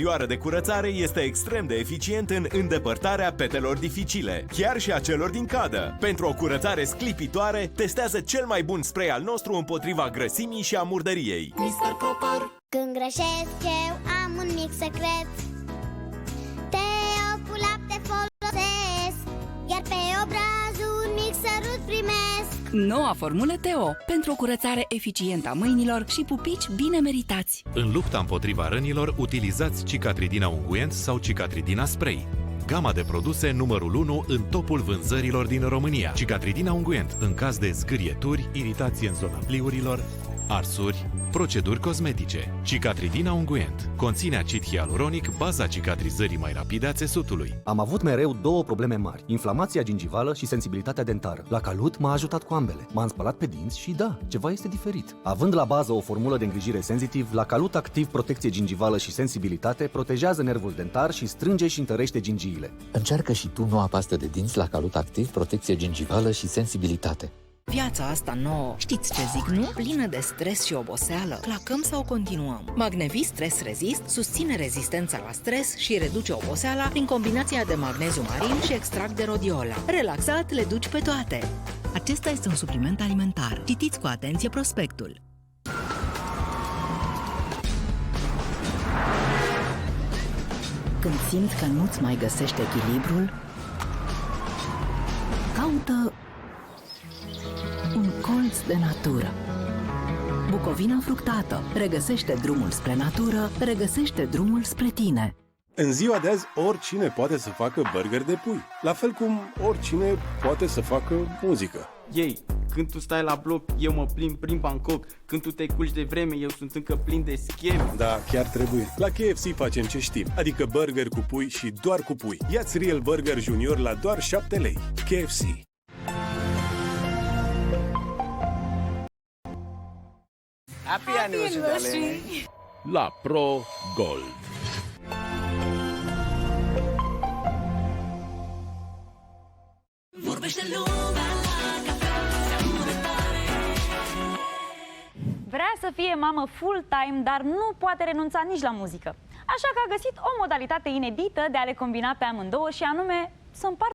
Perioada de curățare este extrem de eficient în îndepărtarea petelor dificile, chiar și a celor din cadă. Pentru o curățare sclipitoare, testează cel mai bun spray al nostru împotriva grăsimii și a murdăriei. Mr. Propper. Când greșesc eu am un mic secret. Teo cu lapte folosesc, iar pe obraz un mic sărut primesc. Noua formulă Teo, pentru o curățare eficientă a mâinilor și pupici bine meritați. În lupta împotriva rănilor, utilizați Cicatridina unguent sau Cicatridina spray. Gama de produse numărul 1 în topul vânzărilor din România. Cicatridina unguent în caz de zgârieturi, iritație în zona pliurilor, arsuri, proceduri cosmetice. Cicatridina unguent conține acid hialuronic, baza cicatrizării mai rapide a țesutului. Am avut mereu două probleme mari, inflamația gingivală și sensibilitatea dentară. La Calut m-a ajutat cu ambele. M-am spălat pe dinți și da, ceva este diferit. Având la bază o formulă de îngrijire sensitiv, la Calut Activ protecție gingivală și sensibilitate protejează nervul dentar și strânge și întărește gingiile. Încearcă și tu noua pastă de dinți la Calut Activ protecție gingivală și sensibilitate. Viața asta nouă, știți ce zic, nu? Plină de stres și oboseală. Clacăm sau continuăm? Magnevi Stres Resist susține rezistența la stres și reduce oboseala prin combinația de magneziu marin și extract de rodiola. Relaxat, le duci pe toate. Acesta este un supliment alimentar. Citiți cu atenție prospectul. Când simți că nu-ți mai găsești echilibrul, caută un colț de natură. Bucovina fructată regăsește drumul spre natură, regăsește drumul spre tine. În ziua de azi, oricine poate să facă burger de pui. La fel cum oricine poate să facă muzică. Ei, când tu stai la bloc, eu mă plimb prin Bangkok. Când tu te culci de vreme, eu sunt încă plin de scheme. Da, chiar trebuie. La KFC facem ce știm, adică burger cu pui și doar cu pui. Ia-ți Real Burger Junior la doar 7 lei. KFC. Happy anniversary! La Pro Gold. Vorbește lumea la cafea. Vrea să fie mamă full-time, dar nu poate renunța nici la muzică. Așa că a găsit o modalitate inedită de a le combina pe amândouă și anume să împartă